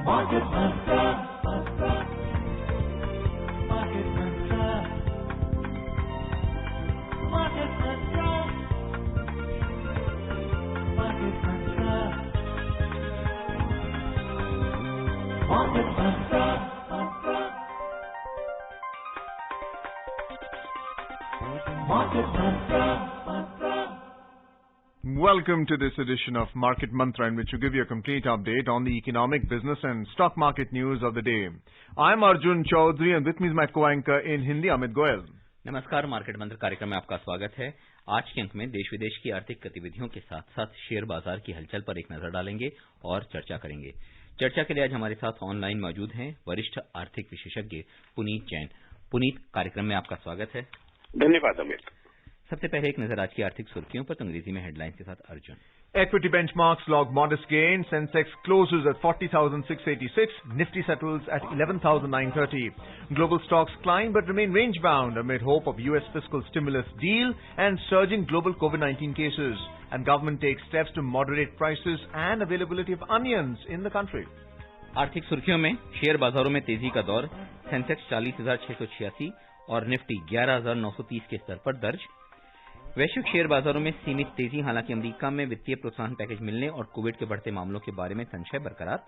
Market Mantra. Market Mantra. Market Mantra. Market Mantra. Market Mantra. Market Mantra. Welcome to this edition of Market Mantra, in which we give you a complete update on the economic, business and stock market news of the day. I'm Arjun Chaudhary and with me is my co-anchor in Hindi, Amit Goel. नमस्कार, market मंत्र कार्यक्रम में आपका स्वागत है। आज के अंक में देश विदेश की आर्थिक गतिविधियों के साथ साथ शेयर बाजार की हलचल पर एक नजर डालेंगे और चर्चा करेंगे। चर्चा के लिए आज हमारे साथ ऑनलाइन मौजूद हैं वरिष्ठ आर्थिक विशेषज्ञ पुनीत जैन। पुनीत, कार्यक्रम में आपका स्वागत है। धन्यवाद अमित। सबसे पहले एक नजर आज की आर्थिक सुर्खियों पर, तो अंग्रेजी में हेडलाइंस के साथ Arjun. Equity benchmarks log modest gain. Sensex closes at 40,686. Nifty settles at 11,930. Global stocks climb but remain range-bound amid hope of U.S. fiscal stimulus deal and surging global COVID-19 cases. And government takes steps to moderate prices and availability of onions in the country. आर्थिक सुर्खियों में share बाजारों में तेजी का दौर। Sensex 40,686 और Nifty 11,930 के स्तर पर दर्ज। वैश्विक शेयर बाजारों में सीमित तेजी, हालांकि अमेरिका में वित्तीय प्रोत्साहन पैकेज मिलने और कोविड के बढ़ते मामलों के बारे में संशय बरकरार।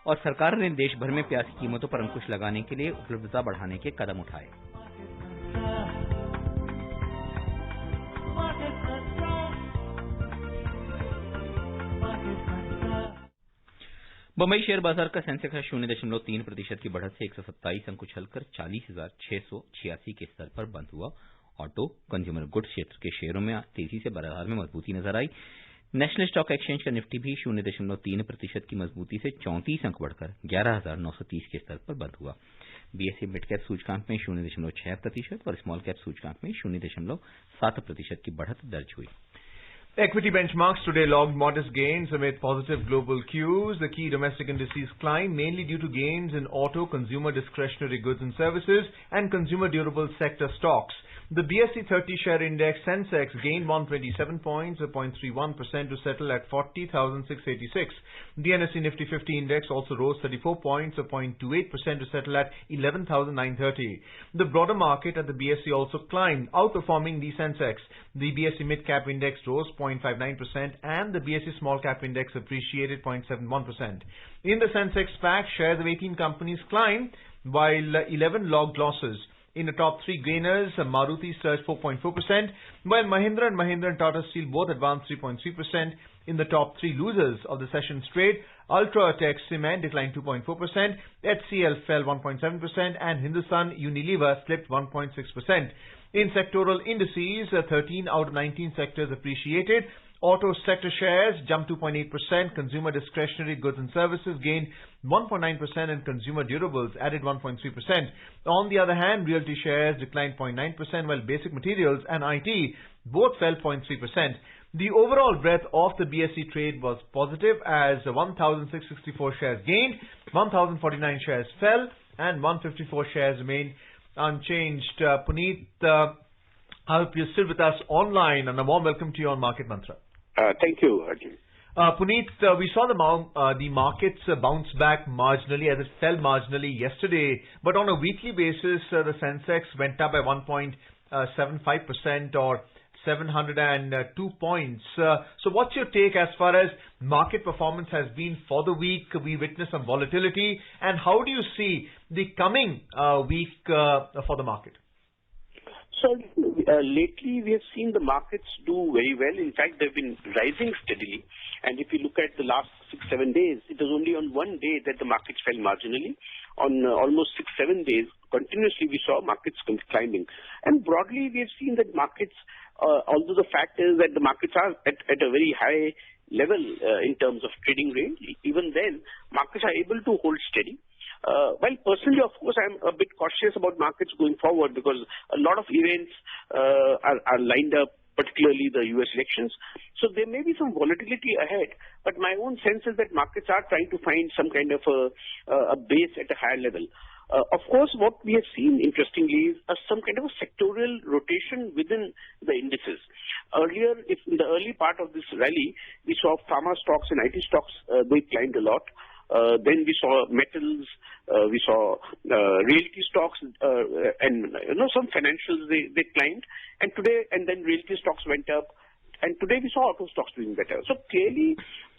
और सरकार ने देश भर में प्याज की कीमतों पर अंकुश लगाने के लिए उपलब्धता बढ़ाने के कदम उठाए। बंबई शेयर बाजार का सेंसेक्स 0.3% की बढ़त से 127 अंक उछलकर 40,686 के स्तर पर बंद हुआ। ऑटो, कंज्यूमर गुड्स क्षेत्र के शेयरों में तेजी से बाजार में मजबूती नजर आई। नेशनल स्टॉक एक्सचेंज का निफ्टी भी 0.3% की मजबूती से 34 अंक बढ़कर 11,930 के स्तर पर बंद हुआ। बीएसई मिड कैप सूचकांक में 0.6% और स्मॉल कैप सूचकांक में 0.7% की बढ़त दर्ज हुई। Equity benchmarks today logged modest gains amid positive global cues. The key domestic indices climbed mainly due to gains in auto, consumer discretionary goods and services, and consumer durable sector stocks. The BSE 30 share index Sensex gained 127 points, 0.31% to settle at 40,686. The NSE Nifty 50 index also rose 34 points, 0.28% to settle at 11,930. The broader market at the BSE also climbed, outperforming the Sensex. The BSE mid cap index rose 0.59% and the BSE small cap index appreciated 0.71%. In the Sensex pack, shares of 18 companies climbed while 11 logged losses. In the top three gainers, Maruti surged 4.4%, while Mahindra and Mahindra and Tata Steel both advanced 3.3%. In the top three losers of the session's trade, Ultratech Cement declined 2.4%, HCL fell 1.7%, and Hindustan Unilever slipped 1.6%. In sectoral indices, 13 out of 19 sectors appreciated. Auto sector shares jumped 2.8%, consumer discretionary goods and services gained 1.9%, and consumer durables added 1.3%. On the other hand, realty shares declined 0.9%, while basic materials and IT both fell 0.3%. The overall breadth of the BSE trade was positive as 1,664 shares gained, 1,049 shares fell, and 154 shares remained unchanged. Puneet, I hope you're still with us online, and a warm welcome to you on Market Mantra. Thank you, Arjun. Puneet, we saw the markets bounce back marginally as it fell marginally yesterday, but on a weekly basis, the Sensex went up by 1.75% or 702 points. So what's your take as far as market performance has been for the week? We witnessed some volatility, and how do you see the coming week for the market? So lately we have seen the markets do very well. In fact, they've been rising steadily. And if you look at the last 6-7 days, it was only on one day that the markets fell marginally. On almost 6-7 days, continuously we saw markets climbing. And broadly, we have seen that markets, although the fact is that the markets are at a very high level in terms of trading range, even then, markets are able to hold steady. Well, personally, of course, I'm a bit cautious about markets going forward because a lot of events are lined up, particularly the U.S. elections. So there may be some volatility ahead, but my own sense is that markets are trying to find some kind of a base at a higher level. Of course, what we have seen, interestingly, is some kind of a sectorial rotation within the indices. Earlier, in the early part of this rally, we saw pharma stocks and IT stocks, they climbed a lot. Then we saw metals, we saw realty stocks, and some financials they climbed, and then realty stocks went up, and today we saw auto stocks doing better. So clearly,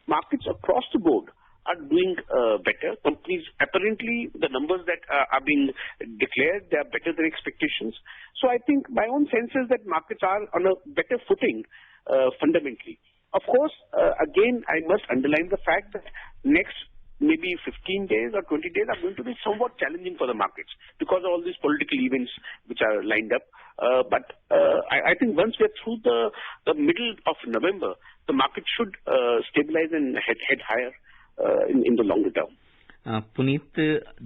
markets across the board are doing better. Companies, apparently, the numbers that are being declared, they are better than expectations. So I think my own sense is that markets are on a better footing fundamentally. Of course, again, I must underline the fact that next maybe 15 days or 20 days are going to be somewhat challenging for the markets because of all these political events which are lined up. But I think once we're through the middle of November, the market should stabilize and head higher in the longer term. Puneet,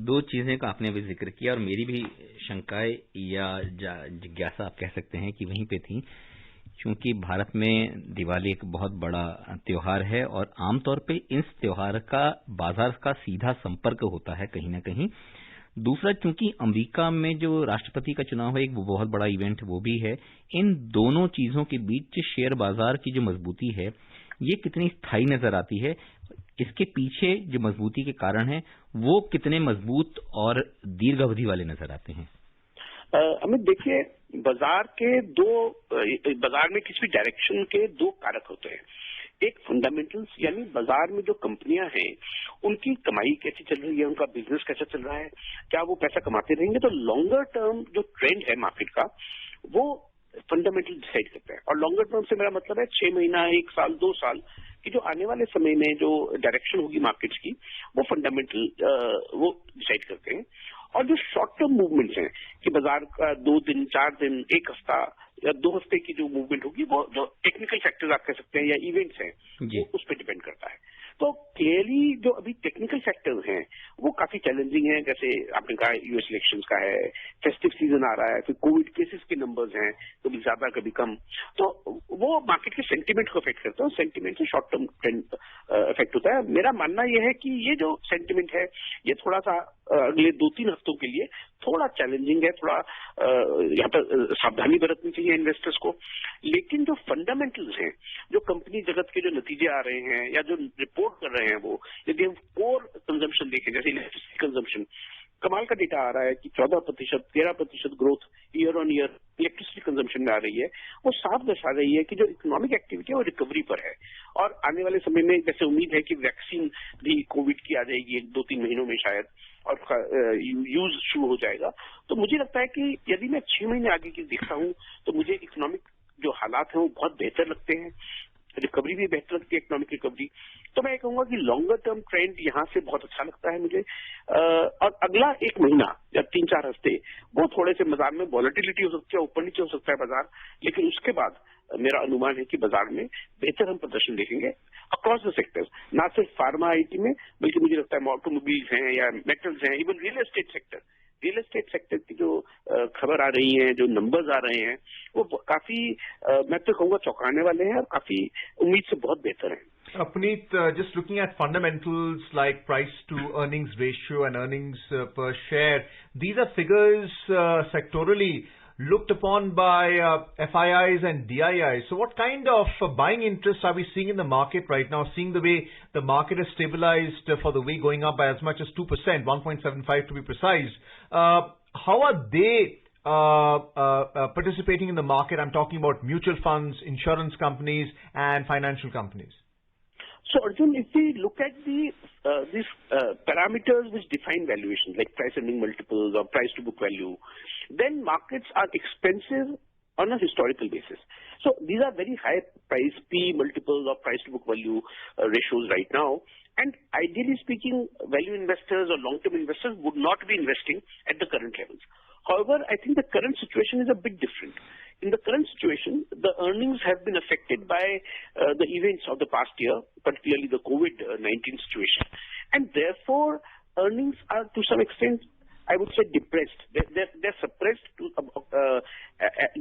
दो चीजें का आपने अभी जिक्र किया और मेरी भी शंकाएं या जिज्ञासा आप कह सकते हैं कि वहीं पे थी, क्योंकि भारत में दिवाली एक बहुत बड़ा त्योहार है और आमतौर पे इस त्योहार का बाजार का सीधा संपर्क होता है कहीं ना कहीं। दूसरा, चूंकि अमेरिका में जो राष्ट्रपति का चुनाव है एक बहुत बड़ा इवेंट वो भी है, इन दोनों चीजों के बीच शेयर बाजार की जो मजबूती है ये कितनी स्थायी नजर आती है, इसके पीछे जो मजबूती के कारण है वो कितने मजबूत और दीर्घ अवधि वाले नजर आते हैं? अमित, देखिए, बाजार में किसी भी डायरेक्शन के दो कारक होते हैं। एक फंडामेंटल्स, यानी बाजार में जो कंपनियां हैं उनकी कमाई कैसी चल रही है, उनका बिजनेस कैसा चल रहा है, क्या वो पैसा कमाते रहेंगे। तो लॉन्गर टर्म जो ट्रेंड है मार्केट का वो फंडामेंटल डिसाइड करता है। और लॉन्गर टर्म से मेरा मतलब है 6 महीना, 1 साल, 2 साल कि जो आने वाले समय में जो डायरेक्शन होगी मार्केट्स की वो फंडामेंटल वो डिसाइड करते हैं। और जो शॉर्ट टर्म मूवमेंट्स हैं कि बाजार का 2 दिन, 4 दिन, 1 हफ्ता या 2 हफ्ते की जो मूवमेंट होगी वो जो टेक्निकल फैक्टर्स आप कह सकते हैं या इवेंट्स हैं वो उस पर डिपेंड करता है। तो क्लियरली जो अभी टेक्निकल फैक्टर्स हैं वो काफी चैलेंजिंग हैं। जैसे आपने कहा यूएस इलेक्शंस का है, फेस्टिव सीजन आ रहा है, फिर कोविड केसेस के नंबर्स हैं, कभी ज्यादा कभी कम, तो वो मार्केट के सेंटीमेंट को अफेक्ट करता है। सेंटीमेंट से शॉर्ट टर्म ट्रेंड अफेक्ट होता है। मेरा मानना यह है कि ये जो सेंटीमेंट है ये थोड़ा सा अगले 2-3 हफ्तों के लिए थोड़ा चैलेंजिंग है, थोड़ा यहाँ पर सावधानी बरतनी चाहिए इन्वेस्टर्स को। लेकिन जो फंडामेंटल्स हैं, जो कंपनी जगत के जो नतीजे आ रहे हैं या जो रिपोर्ट कर रहे हैं, वो यदि हम कोर कंजम्पशन देखें, जैसे इलेक्ट्रिसिटी कंजम्पशन, कमाल का डेटा आ रहा है कि 14%, 13% growth year on year electricity consumption में आ रही है। वो साफ दर्शा रही है कि जो इकोनॉमिक एक्टिविटी है वो रिकवरी पर है। और आने वाले समय में जैसे उम्मीद है कि वैक्सीन भी कोविड की आ जाएगी 1-2-3 महीनों में शायद, और यूज शुरू हो जाएगा। तो मुझे लगता है कि यदि मैं 6 महीने आगे की देखता हूँ तो मुझे इकोनॉमिक जो हालात हैं वो बहुत बेहतर लगते हैं, रिकवरी भी बेहतर लगती है, इकोनॉमिक रिकवरी। तो मैं कहूंगा कि लॉन्गर टर्म ट्रेंड यहाँ से बहुत अच्छा लगता है मुझे। और अगला 1 महीना या 3-4 हफ्ते वो थोड़े से बाजार में वॉलेटिलिटी हो सकती है, ऊपर नीचे हो सकता है बाजार, लेकिन उसके बाद मेरा अनुमान है कि बाजार में बेहतर हम प्रदर्शन देखेंगे अक्रॉस द सेक्टर्स, ना सिर्फ फार्मा आईटी में, बल्कि मुझे लगता है ऑटोमोबाइल्स हैं या मेटल्स हैं, इवन रियल एस्टेट सेक्टर की जो खबर आ रही है, जो नंबर्स आ रहे हैं, वो काफी मैं तो कहूँगा चौंकाने वाले हैं और काफी उम्मीद से बहुत बेहतर हैं। Puneet, just looking at fundamentals like price to earnings ratio and earnings per share, these are figures sectorally looked upon by FIIs and DIIs. So what kind of buying interest are we seeing in the market right now, seeing the way the market has stabilized for the way going up by as much as 2%, 1.75 to be precise? How are they participating in the market? I'm talking about mutual funds, insurance companies and financial companies. So Arjun, if we look at these parameters which define valuation, like price earning multiples or price to book value, then markets are expensive on a historical basis. So these are very high price P multiples or price to book value ratios right now. And ideally speaking, value investors or long-term investors would not be investing at the current levels. However, I think the current situation is a bit different. In the current situation, the earnings have been affected by the events of the past year, particularly the COVID-19 situation. And therefore, earnings are to some extent, I would say, depressed. They're suppressed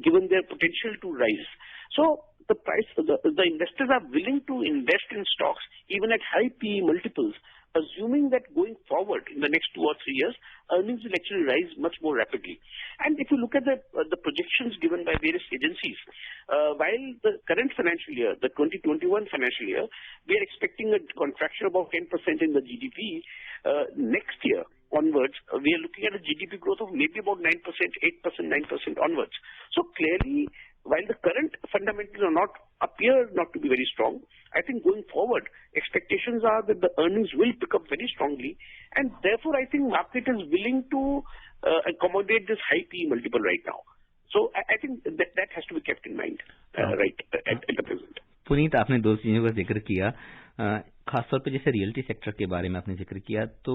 given their potential to rise. So the investors are willing to invest in stocks even at high PE multiples, assuming that going forward in the next 2 or 3 years, earnings will actually rise much more rapidly. And if you look at the projections given by various agencies, while the current financial year, the 2021 financial year, we are expecting a contraction of about 10% in the GDP. Next year onwards, we are looking at a GDP growth of maybe about 9%, 8%, 9% onwards. So clearly, while the current fundamentals appear not to be very strong, I think going forward, expectations are that the earnings will pick up very strongly, and therefore I think market is willing to accommodate this high PE multiple right now. So I think that has to be kept in mind right at the present. Puneet, आपने दो चीज़ों का जिक्र किया, खासतौर पे जैसे realty sector के बारे में आपने जिक्र किया, तो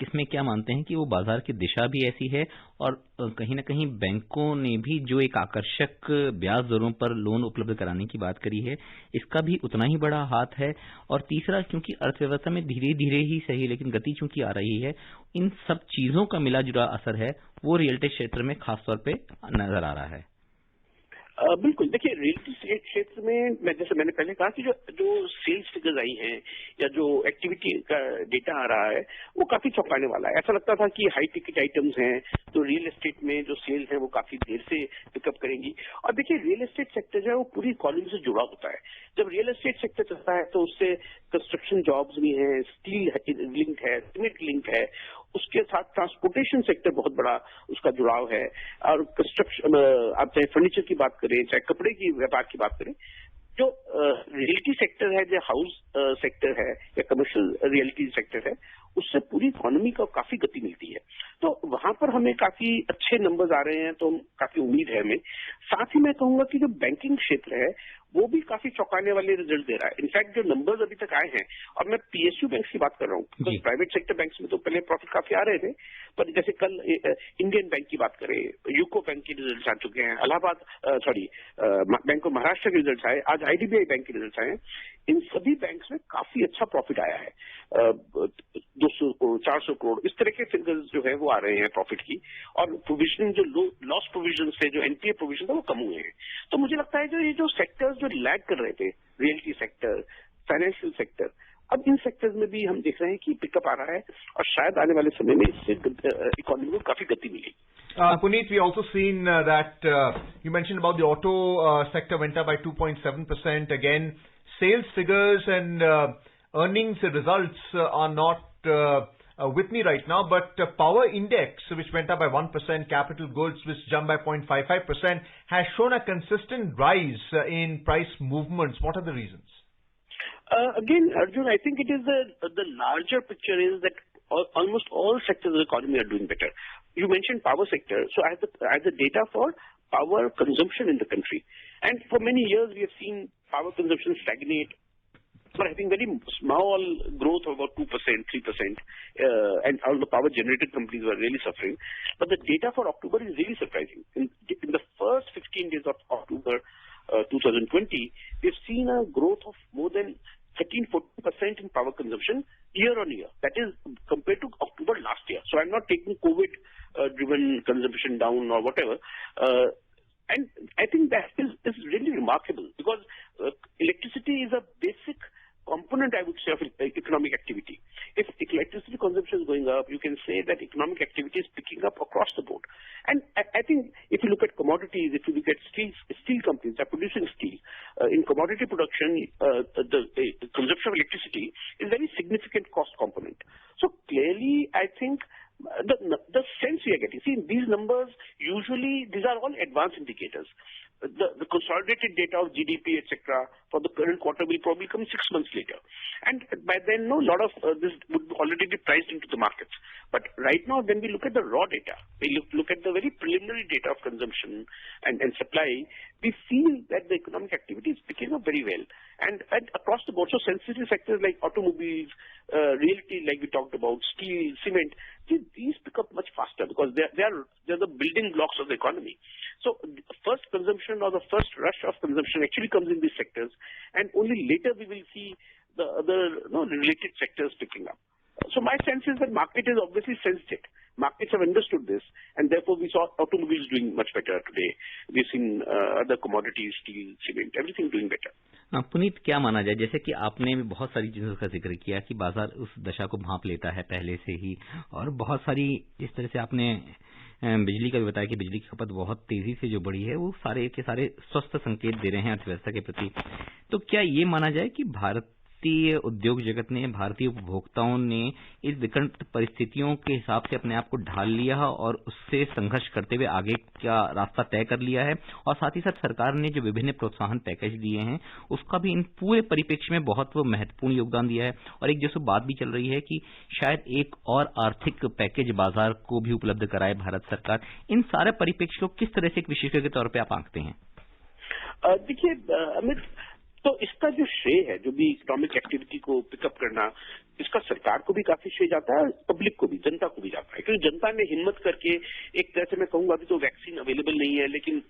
किसमें क्या मानते हैं कि वो बाजार की दिशा भी ऐसी है और कहीं ना कहीं बैंकों ने भी जो एक आकर्षक ब्याज दरों पर लोन उपलब्ध कराने की बात करी है, इसका भी उतना ही बड़ा हाथ है? और तीसरा, क्योंकि अर्थव्यवस्था में धीरे धीरे ही सही लेकिन गति चूंकि आ रही है, इन सब चीज़ों का मिला जुला असर है वो रियल्टी क्षेत्र में खासतौर पर नजर आ रहा है। बिल्कुल, देखिए रियल्टी क्षेत्र में जैसे मैंने पहले कहा कि जो सेल्स फिगर्स आई हैं या जो एक्टिविटी का डेटा आ रहा है वो काफी चौंकाने वाला है। ऐसा लगता था कि हाई टिकट आइटम्स हैं तो रियल एस्टेट में जो सेल्स है वो काफी देर से पिकअप करेंगी। और देखिए रियल एस्टेट सेक्टर जो है वो पूरी इकोनॉमी से जुड़ा होता है। जब रियल एस्टेट सेक्टर चलता है तो उससे कंस्ट्रक्शन जॉब्स भी हैं, स्टील लिंक है, सीमेंट लिंक है, उसके साथ ट्रांसपोर्टेशन सेक्टर बहुत बड़ा उसका जुड़ाव है। और कंस्ट्रक्शन, आप चाहे फर्नीचर की बात करें, चाहे कपड़े की व्यापार की बात करें, जो रियल्टी सेक्टर है, जो हाउस सेक्टर है या कमर्शियल रियल्टी सेक्टर है, उससे पूरी इकोनॉमी को काफी गति मिलती है। तो वहां पर हमें काफी अच्छे नंबर्स आ रहे हैं, तो काफी उम्मीद है हमें। साथ ही मैं कहूंगा कि जो बैंकिंग क्षेत्र है वो भी काफी चौंकाने वाले रिजल्ट दे रहा है। इनफैक्ट जो नंबर्स अभी तक आए हैं, और मैं पीएसयू बैंक की बात कर रहा हूँ, तो प्राइवेट सेक्टर बैंक्स में तो पहले प्रॉफिट काफी आ रहे थे, पर जैसे कल इंडियन बैंक की बात करें, यूको बैंक के रिजल्ट आ चुके हैं, बैंक ऑफ महाराष्ट्र के रिजल्ट आए, आज आईडीबीआई बैंक के रिजल्ट आए हैं। इन सभी बैंक्स में काफी अच्छा प्रॉफिट आया है, 200 करोड़, 400 करोड़, इस तरह के फिगर्स जो है वो आ रहे हैं प्रॉफिट की। और प्रोविजनिंग, जो लॉस प्रोविजन से जो एनपीए प्रोविजन है वो कम हुए हैं। तो मुझे लगता है ये जो सेक्टर्स जो लैग कर रहे थे, रियल्टी सेक्टर, फाइनेंशियल सेक्टर, अब इन सेक्टर्स में भी हम देख रहे हैं कि पिकअप आ रहा है और शायद आने वाले समय में इससे इकोनॉमी को काफी गति मिलेगी। Puneet, we also seen that you mentioned about the auto sector went up by 2.7%. Again, sales figures and earnings results are not with me right now, but power index, which went up by 1%, capital goods, which jumped by 0.55%, has shown a consistent rise in price movements. What are the reasons? Again, Arjun, I think it is the larger picture is that almost all sectors of the economy are doing better. You mentioned power sector, so I have the data for power consumption in the country, and for many years we have seen power consumption stagnate, but I think very small growth of about 2%, 3%, and all the power generated companies were really suffering. But the data for October is really surprising. In the first 15 days of October 2020, we've seen a growth of more than 13-14% in power consumption year on year. That is compared to October last year. So I'm not taking COVID-driven consumption down or whatever. And I think that is really remarkable because electricity is a basic component, I would say, of economic activity. If electricity consumption is going up, you can say that economic activity is picking up across the board. And I think if you look at commodities, if you look at steel companies that are producing steel, in commodity production, the consumption of electricity is a very significant cost component. So clearly, I think the sense we are getting, see, these numbers, usually, these are all advanced indicators. The consolidated data of GDP, etc., for the current quarter will probably come 6 months later. And by then, a lot of this would already be priced into the markets. But right now, when we look at the raw data, we look at the very preliminary data of consumption and supply, we feel that the economic activity is picking up very well. And across the board, so sensitive sectors like automobiles, realty, like we talked about, steel, cement, these pick up much faster because they're the building blocks of the economy. So the first consumption or the first rush of consumption actually comes in these sectors, and only later we will see the other related sectors picking up. So my sense is that market has obviously sensed it. Markets have understood this, and therefore we saw automobiles doing much better today. We've seen other commodities, steel, cement, everything doing better. Puneet, क्या माना जाए, जैसे कि आपने भी बहुत सारी चीजों का जिक्र किया कि बाजार उस दशा को भांप लेता है पहले से ही, और बहुत सारी इस तरह से आपने बिजली का भी बताया कि बिजली की खपत बहुत तेजी से जो बढ़ी है, वो सारे के सारे स्वस्थ संकेत दे रहे हैं अर्थव्यवस्था के प्रति। तो क्या ये माना जाए कि भारतीय उद्योग जगत ने, भारतीय उपभोक्ताओं ने इस विकट परिस्थितियों के हिसाब से अपने आप को ढाल लिया और उससे संघर्ष करते हुए आगे का रास्ता तय कर लिया है, और साथ ही साथ सरकार ने जो विभिन्न प्रोत्साहन पैकेज दिए हैं उसका भी इन पूरे परिप्रेक्ष्य में बहुत महत्वपूर्ण योगदान दिया है। और एक जैसे बात भी चल रही है कि शायद एक और आर्थिक पैकेज बाजार को भी उपलब्ध कराए भारत सरकार। इन सारे परिप्रेक्ष्य को किस तरह से एक विशेषज्ञ के तौर पर आप आंकते हैं? देखिए अमित, तो इसका जो श्रेय है, जो भी इकोनॉमिक एक्टिविटी को पिकअप करना, इसका सरकार को भी काफी श्रेय जाता है, पब्लिक को भी, जनता को भी जाता है, क्योंकि जनता ने हिम्मत करके, एक तरह से मैं कहूंगा अभी तो वैक्सीन अवेलेबल नहीं है, लेकिन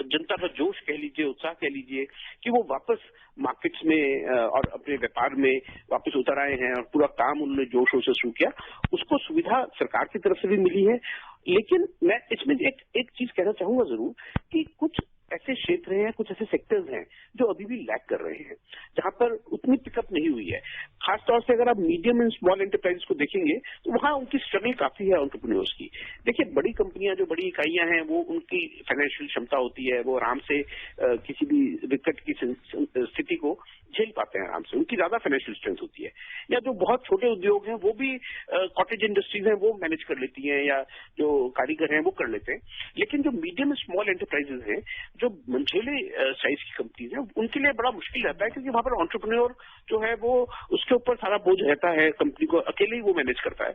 जनता का जोश कह लीजिए, उत्साह कह लीजिए, कि वो वापस मार्केट्स में और अपने व्यापार में वापस उतर आए हैं और पूरा काम उन्होंने जोशों से शुरू किया, उसको सुविधा सरकार की तरफ से भी मिली है। लेकिन मैं इसमें एक चीज कहना चाहूंगा जरूर कि कुछ ऐसे क्षेत्र हैं, कुछ ऐसे सेक्टर्स हैं जो अभी भी लैग कर रहे हैं, जहां पर उतनी पिकअप नहीं हुई है। खासतौर से अगर आप मीडियम एंड स्मॉल एंटरप्राइज को देखेंगे तो वहां उनकी स्ट्रगल काफी है एंटरप्रेन्योर्स की। देखिए, बड़ी कंपनियां, जो बड़ी इकाइयां हैं, वो उनकी फाइनेंशियल क्षमता होती है, वो आराम से किसी भी विकट की स्थिति को झेल पाते हैं आराम से, उनकी ज्यादा फाइनेंशियल स्ट्रेंथ होती है। या जो बहुत छोटे उद्योग हैं वो भी कॉटेज इंडस्ट्रीज हैं, वो मैनेज कर लेती हैं, या जो कारीगर हैं वो कर लेते हैं। लेकिन जो मीडियम स्मॉल एंटरप्राइजेज हैं, जो मंझेले साइज की कंपनीज हैं, उनके लिए बड़ा मुश्किल रहता है, क्योंकि वहां पर एंटरप्रेन्योर जो है वो, उसके ऊपर सारा बोझ रहता है, कंपनी को अकेले ही वो मैनेज करता है।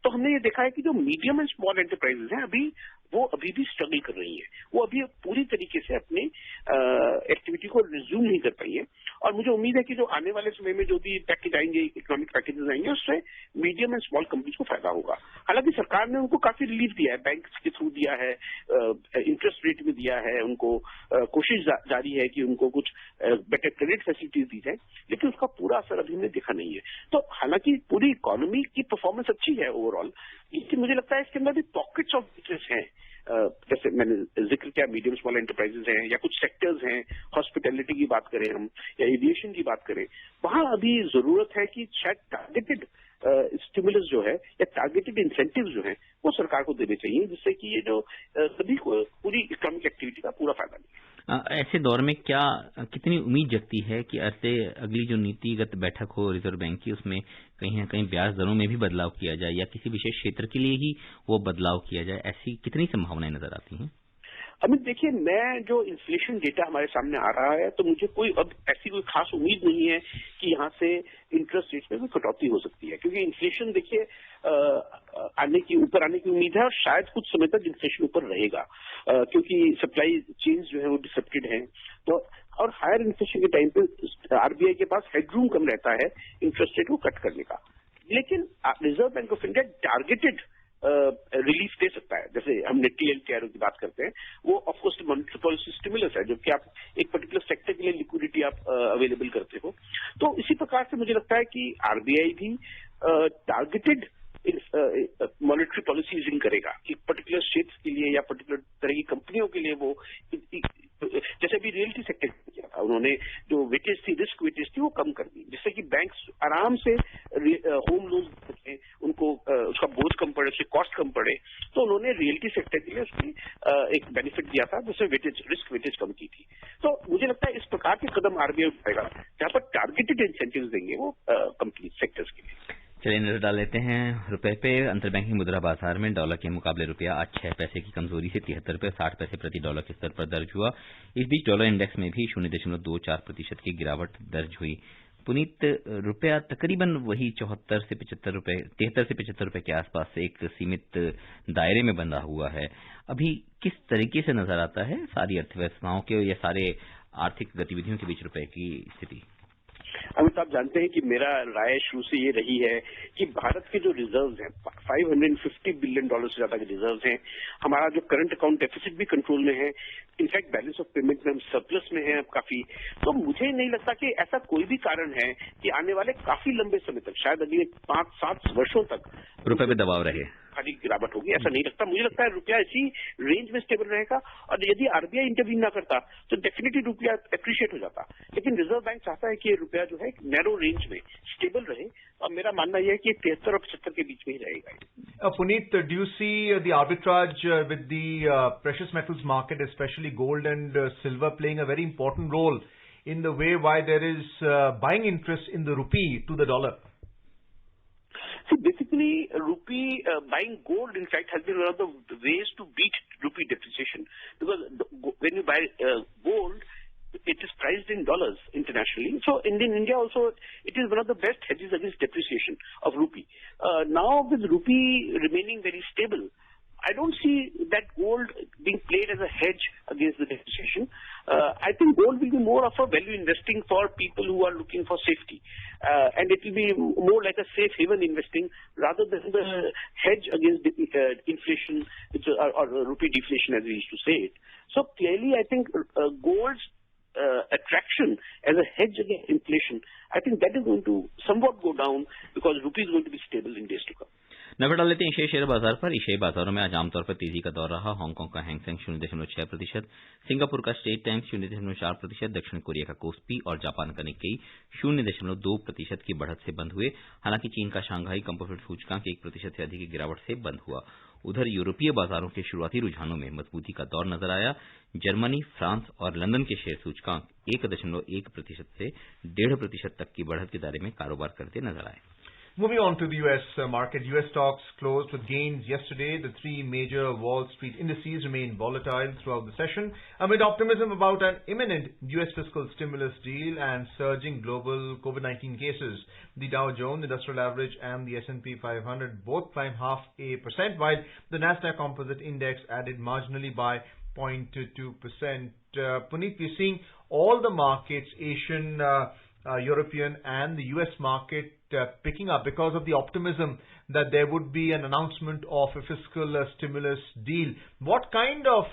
तो हमने ये देखा है कि जो मीडियम एंड स्मॉल एंटरप्राइजेज हैं वो अभी भी स्ट्रगल कर रही है, वो अभी पूरी तरीके से अपनी एक्टिविटी को रिज्यूम नहीं कर पाई है। और मुझे उम्मीद है कि जो आने वाले समय में जो भी पैकेज आएंगे, इकोनॉमिक पैकेजेस आएंगे, उससे मीडियम एंड स्मॉल कंपनीज को फायदा होगा। हालांकि सरकार ने उनको काफी रिलीफ दिया है, बैंक के थ्रू दिया है, इंटरेस्ट रेट में दिया है, उनको कोशिश जारी है कि उनको कुछ बेटर क्रेडिट फैसिलिटीज दी जाए, लेकिन उसका पूरा असर अभी हमने देखा नहीं है। तो हालांकि पूरी इकोनॉमी की परफॉर्मेंस अच्छी है ओवरऑल, लेकिन मुझे लगता है इसके अंदर भी पॉकेट्स ऑफ वीकनेस हैं। जैसे मैंने जिक्र किया, मीडियम स्मॉल एंटरप्राइजेज हैं, या कुछ सेक्टर्स हैं, हॉस्पिटैलिटी की बात करें हम, या एविएशन की बात करें, वहां अभी जरूरत है कि शायद टारगेटेड स्टिमुलस जो है, या टारगेटेड इंसेंटिव्स जो है, वो सरकार को देने चाहिए, जिससे कि ये जो सभी को पूरी इकोनॉमिक एक्टिविटी का पूरा फायदा मिले। ऐसे दौर में क्या कितनी उम्मीद जगती है कि ऐसे अगली जो नीतिगत बैठक हो रिजर्व बैंक की, उसमें कहीं ना कहीं ब्याज दरों में भी बदलाव किया जाए, या किसी विशेष क्षेत्र के लिए ही वो बदलाव किया जाए, ऐसी कितनी संभावनाएं नजर आती हैं? अमित, देखिए, मैं जो इन्फ्लेशन डेटा हमारे सामने आ रहा है, तो मुझे कोई अब ऐसी कोई खास उम्मीद नहीं है कि यहाँ से इंटरेस्ट रेट में कोई कटौती हो सकती है, क्योंकि इन्फ्लेशन देखिए ऊपर आने की उम्मीद है, और शायद कुछ समय तक इन्फ्लेशन ऊपर रहेगा, क्योंकि सप्लाई चेन्स जो है वो डिसरप्टेड हैं। तो और हायर इन्फ्लेशन के टाइम पे आरबीआई के पास हेडरूम कम रहता है इंटरेस्ट रेट को कट करने का। लेकिन Reserve Bank of India targeted relief दे सकता है। जैसे हम निफ्टी एलटीआर की बात करते हैं, वो ऑफकोर्स मॉनेटरी पॉलिसी स्टिमुलस है, जबकि आप एक पर्टिकुलर सेक्टर के लिए लिक्विडिटी आप अवेलेबल करते हो। तो इसी प्रकार से मुझे लगता है कि आरबीआई भी टारगेटेड मॉनेटरी पॉलिसी यूजिंग करेगा कि पर्टिकुलर स्टेट्स के लिए या पर्टिकुलर तरह की कंपनियों के लिए वो, जैसे अभी रियल्टी सेक्टर किया था, उन्होंने जो वेटेज थी, रिस्क वेटेज थी, वो कम कर दी, जिससे कि बैंक्स आराम से होम लोन सके, उनको उसका बोझ कम पड़े, उसकी कॉस्ट कम पड़े। तो उन्होंने रियल्टी सेक्टर के लिए उसकी एक बेनिफिट दिया था, जिससे वेटेज, रिस्क वेटेज कम की थी। तो मुझे लगता है इस प्रकार के कदम आरबीआई उठाएगा, जहां पर टारगेटेड इंसेंटिव्स देंगे वो कंपनी सेक्टर्स के लिए। चलिए नजर डाल लेते हैं रुपए पे। अंतरबैंकिंग मुद्रा बाजार में डॉलर के मुकाबले रुपया आज 6 पैसे की कमजोरी से 73 रुपये 60 पैसे प्रति डॉलर के स्तर पर दर्ज हुआ। इस बीच डॉलर इंडेक्स में भी 0.24% की गिरावट दर्ज हुई। पुनीत, रुपया तकरीबन वही 73 से 75 रुपए के आसपास एक सीमित दायरे में बंधा हुआ है। अभी किस तरीके से नजर आता है सारी अर्थव्यवस्थाओं के या सारे आर्थिक गतिविधियों के बीच रुपए की स्थिति? अमित, आप जानते हैं कि मेरा राय शुरू से ये रही है कि भारत के जो रिजर्व्स हैं, $550 बिलियन से ज्यादा के रिजर्व्स हैं। हमारा जो करंट अकाउंट डेफिसिट भी कंट्रोल में है। इनफैक्ट बैलेंस ऑफ पेमेंट में हम सरप्लस में हैं अब काफी। तो मुझे नहीं लगता कि ऐसा कोई भी कारण है कि आने वाले काफी लंबे समय तक, शायद अगले 5-7 वर्षों तक रुपए पे दबाव रहे, खाली गिरावट होगी। ऐसा नहीं लगता। मुझे लगता है रुपया इसी रेंज में स्टेबल रहेगा, और यदि आरबीआई इंटरवीन ना करता तो डेफिनेटली रुपया एप्रिशिएट हो जाता। लेकिन रिजर्व बैंक चाहता है कि ये रुपया जो है नैरो रेंज में स्टेबल रहे, और मेरा मानना यह है कि 73 और 75 के बीच में ही रहेगा। Puneet, do you see the arbitrage with the precious metals market, especially gold and silver, playing a very important role in the way why there is buying interest in the rupee to the dollar? See, basically, rupee buying gold, in fact, has been one of the ways to beat rupee depreciation. Because when you buy gold, it is priced in dollars internationally. So in India also, it is one of the best hedges against depreciation of rupee. Now with rupee remaining very stable, I don't see that gold being played as a hedge against the depreciation. I think gold will be more of a value investing for people who are looking for safety. And it will be more like a safe haven investing rather than the hedge against inflation or rupee deflation, as we used to say it. So clearly, I think gold's attraction as a hedge against inflation, I think that is going to somewhat go down because rupee is going to be stable in days to come. नजर डाल लेते हैं एशियाई share बाजार पर। एशियाई बाजारों में आज आमतौर पर तेजी का दौर रहा। हांगकांग का हैंगसेंग 0.6%, सिंगापुर का स्टेट टाइम्स 0.4%, दक्षिण कोरिया का कोस्पी और जापान का निक्केई 0.2% की बढ़त से बंद हुए। हालांकि चीन का शांघाई कंपोजिट सूचकांक 1% से अधिक की गिरावट से बंद हुआ। उधर यूरोपीय बाजारों के शुरुआती रुझानों में मजबूती का दौर नजर आया। जर्मनी, फ्रांस और लंदन के शेयर सूचकांक 1.1% से 1.5% तक की बढ़त के दायरे में कारोबार करते नजर आए। Moving on to the U.S. market, U.S. stocks closed with gains yesterday. The three major Wall Street indices remained volatile throughout the session amid optimism about an imminent U.S. fiscal stimulus deal and surging global COVID-19 cases. The Dow Jones Industrial Average and the S&P 500 both climbed 0.5%, while the Nasdaq Composite Index added marginally by 0.2%. Puneet, we're seeing all the markets, Asian, European and the US market picking up because of the optimism that there would be an announcement of a fiscal stimulus deal. What kind of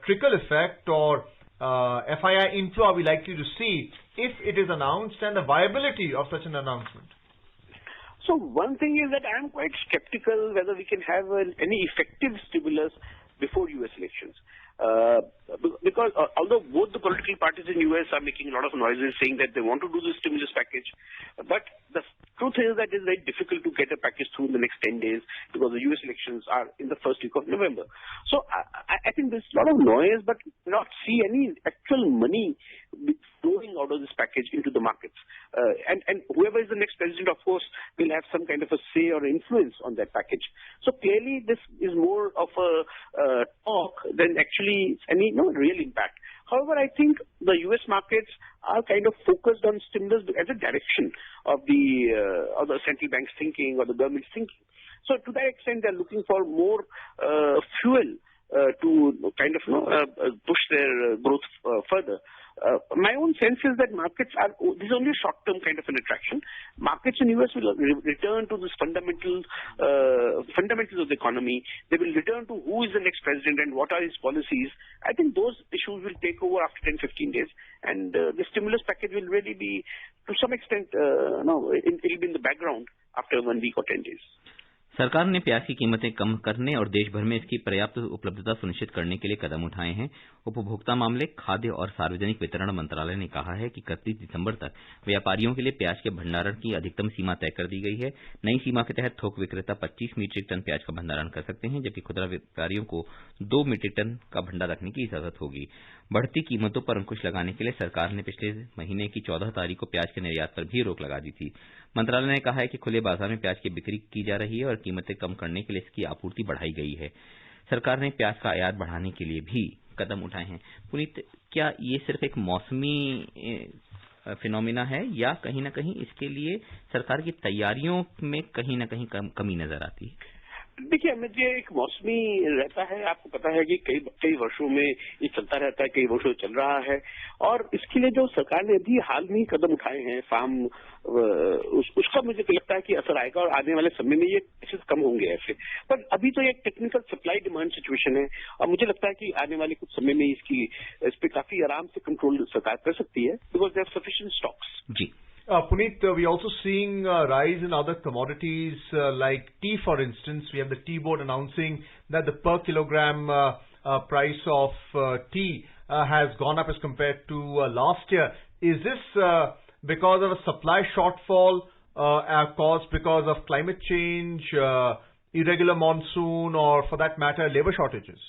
trickle effect or FII inflow are we likely to see if it is announced, and the viability of such an announcement? So one thing is that I am quite skeptical whether we can have any effective stimulus before US elections. Because although both the political parties in US are making a lot of noises saying that they want to do the stimulus package, but the truth is that it's very difficult to get a package through in the next 10 days because the US elections are in the first week of November. So I think there's a lot of noise, but not see any actual money flowing out of this package into the markets. And whoever is the next president, of course, will have some kind of a say or influence on that package. So clearly this is more of a talk than actually any real impact. However, I think the U.S. markets are kind of focused on stimulus as a direction of the central bank's thinking or the government's thinking. So to that extent, they're looking for more fuel to kind of push their growth further. My own sense is that markets this is only a short-term kind of an attraction. Markets in US will return to this fundamentals of the economy. They will return to who is the next president and what are his policies. I think those issues will take over after 10-15 days, and the stimulus package will really be, to some extent, it will be in the background after 1 week or 10 days. सरकार ने प्याज की कीमतें कम करने और देश भर में इसकी पर्याप्त उपलब्धता सुनिश्चित करने के लिए कदम उठाए हैं। उपभोक्ता मामले, खाद्य और सार्वजनिक वितरण मंत्रालय ने कहा है कि 31 दिसंबर तक व्यापारियों के लिए प्याज के भंडारण की अधिकतम सीमा तय कर दी गई है। नई सीमा के तहत थोक विक्रेता 25 मीट्रिक टन प्याज का भंडारण कर सकते हैं, जबकि खुदरा व्यापारियों को 2 मीट्रिक टन का भंडार रखने की इजाजत होगी। बढ़ती कीमतों पर अंकुश लगाने के लिए सरकार ने पिछले महीने की 14 तारीख को प्याज के निर्यात पर भी रोक लगा दी थी। मंत्रालय ने कहा है कि खुले बाजार में प्याज की बिक्री की जा रही है और कीमतें कम करने के लिए इसकी आपूर्ति बढ़ाई गई है। सरकार ने प्याज का आयात बढ़ाने के लिए भी कदम उठाए हैं। पुनीत, क्या ये सिर्फ एक मौसमी फिनोमिना है या कहीं न कहीं इसके लिए सरकार की तैयारियों में कहीं न कहीं कमी नजर आती है? देखिए अमित जी, एक मौसमी रहता है, आपको पता है कि कई वर्षों में ये चलता रहता है, कई वर्षों चल रहा है, और इसके लिए जो सरकार ने अभी हाल में कदम उठाए हैं फार्म उसका मुझे लगता है कि असर आएगा, और आने वाले समय में ये केसेस कम होंगे ऐसे। पर अभी तो ये टेक्निकल सप्लाई डिमांड सिचुएशन है, और मुझे लगता है कि आने वाले कुछ समय में इस पे काफी आराम से कंट्रोल सरकार कर सकती है, because they have sufficient stocks. जी Puneet, we're also seeing a rise in other commodities like tea, for instance. We have the tea board announcing that the per kilogram price of tea has gone up as compared to last year. Is this because of a supply shortfall caused because of climate change, irregular monsoon, or for that matter, labor shortages?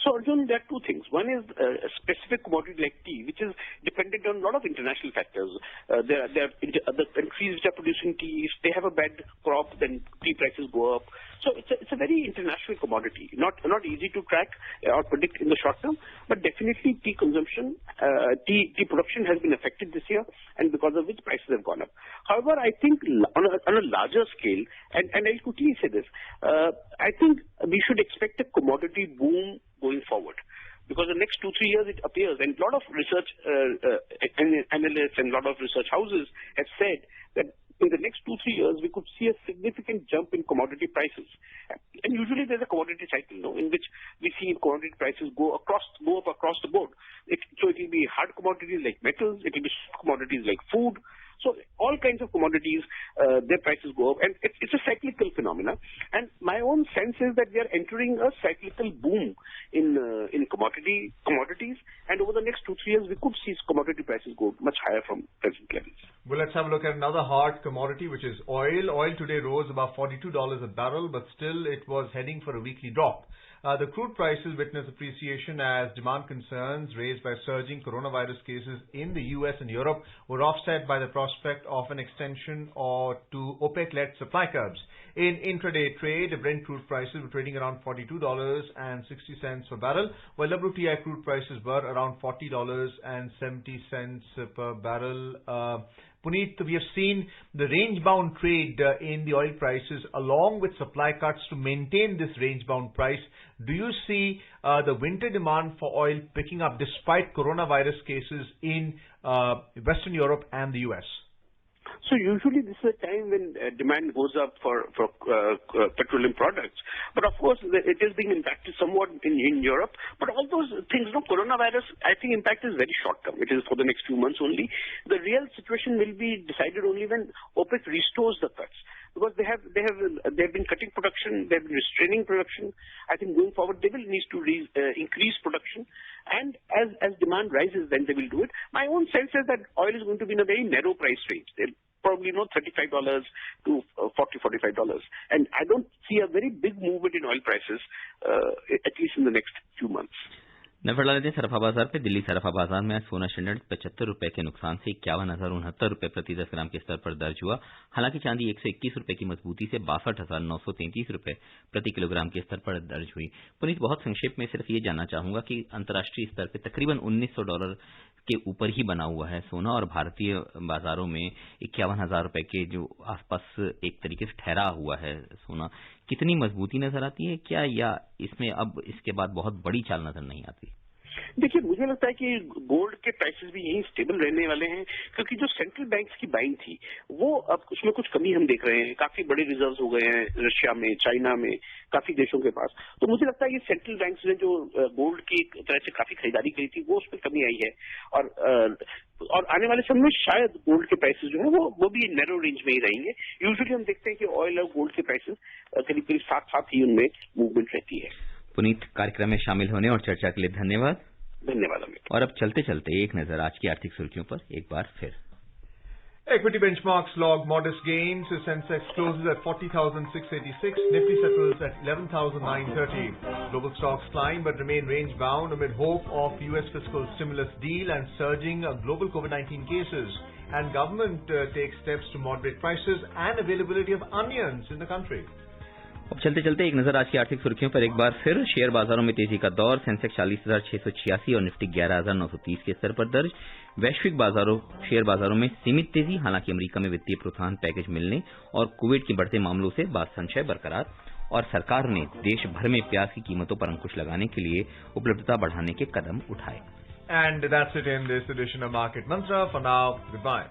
So, Arjun, there are two things. One is a specific commodity like tea, which is dependent on a lot of international factors. There are other countries which are producing tea. If they have a bad crop, then tea prices go up. So it's a very international commodity. Not easy to track or predict in the short term, but definitely tea consumption, tea production has been affected this year, and because of which prices have gone up. However, I think on a larger scale, and I'll quickly say this, I think we should expect a commodity boom going forward. Because the next 2-3 years, it appears, and a lot of research analysts and a lot of research houses have said that in the next 2-3 years, we could see a significant jump in commodity prices. And usually there's a commodity cycle, in which we see commodity prices go up across the board. So it will be hard commodities like metals, it will be soft commodities like food. So all kinds of commodities, their prices go up, and it's a cyclical phenomena. And my own sense is that we are entering a cyclical boom in commodities, and over the next 2-3 years, we could see commodity prices go much higher from present levels. Well, let's have a look at another hard commodity, which is oil. Oil today rose about $42 a barrel, but still it was heading for a weekly drop. The crude prices witnessed appreciation as demand concerns raised by surging coronavirus cases in the US and Europe were offset by the prospect of an extension to OPEC-led supply curbs. In intraday trade, Brent crude prices were trading around $42.60 per barrel, while WTI crude prices were around $40.70 per barrel. Puneet, we have seen the range-bound trade in the oil prices along with supply cuts to maintain this range-bound price. Do you see the winter demand for oil picking up despite coronavirus cases in Western Europe and the US? So usually this is a time when demand goes up for petroleum products. But of course, it is being impacted somewhat in Europe. But all those things, coronavirus, I think impact is very short term. It is for the next few months only. The real situation will be decided only when OPEC restores the cuts. Because they have been cutting production, they have been restraining production. I think going forward they will need to increase production, and as demand rises, then they will do it. My own sense is that oil is going to be in a very narrow price range. They'll probably $35 to $40-45, and I don't see a very big movement in oil prices, at least in the next few months. नजर डाल लेते हैं सरफा बाजार पे। दिल्ली सरफा बाजार में आज सोना स्टैंडर्ड 75 रुपए के नुकसान से 51,069 रुपए प्रति 10 ग्राम के स्तर पर दर्ज हुआ। हालांकि चांदी 121 रुपए की मजबूती से 62,933 रुपए प्रति किलोग्राम के स्तर पर दर्ज हुई। पुनीत, बहुत संक्षेप में सिर्फ ये जानना चाहूंगा कि अंतर्राष्ट्रीय स्तर पर तकरीबन $1,900 के ऊपर ही बना हुआ है सोना, और भारतीय बाजारों में 51,000 रुपए के जो आसपास एक तरीके से ठहरा हुआ है सोना। कितनी मजबूती नजर आती है क्या, या इसमें अब इसके बाद बहुत बड़ी चाल नजर नहीं आती? देखिए, मुझे लगता है कि गोल्ड के प्राइसेस भी यही स्टेबल रहने वाले हैं, क्योंकि जो सेंट्रल बैंक्स की बाइंग थी वो अब उसमें कुछ कमी हम देख रहे हैं। काफी बड़े रिजर्व्स हो गए हैं रशिया में, चाइना में, काफी देशों के पास। तो मुझे लगता है कि सेंट्रल बैंक्स ने जो गोल्ड की एक तरह से काफी खरीदारी करी थी वो उसमें कमी आई है, और आने वाले समय में शायद गोल्ड के प्राइसेस जो है वो भी नैरो रेंज में ही रहेंगे। यूजुअली हम देखते हैं कि ऑयल और गोल्ड के प्राइसेस करीब करीब साथ ही उनमें मूवमेंट रहती है। पुनीत, कार्यक्रम में शामिल होने और चर्चा के लिए धन्यवाद। धन्यवाद अमित। और अब चलते चलते एक नजर आज की आर्थिक सुर्खियों पर एक बार फिर। Equity benchmarks log modest gains. The Sensex closes at 40,686. Nifty settles at 11,930. Global stocks climb but remain range bound amid hope of US fiscal stimulus deal and surging global COVID-19 cases. And government takes steps to moderate prices and availability of onions in the country. अब चलते चलते एक नजर आज की आर्थिक सुर्खियों पर एक बार फिर। शेयर बाजारों में तेजी का दौर। सेंसेक्स 40,686 और निफ्टी 11,930 के स्तर पर दर्ज। वैश्विक शेयर बाजारों में सीमित तेजी। हालांकि अमेरिका में वित्तीय प्रोत्साहन पैकेज मिलने और कोविड के बढ़ते मामलों से बाद संशय बरकरार। और सरकार ने देश भर में प्याज की कीमतों पर अंकुश लगाने के लिए उपलब्धता बढ़ाने के कदम उठाए। And that's it in this edition of Market Mantra. For now, goodbye.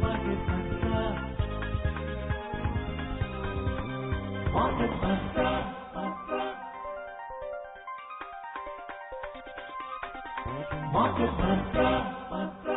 Market Mantra. Market Mantra. Market Mantra.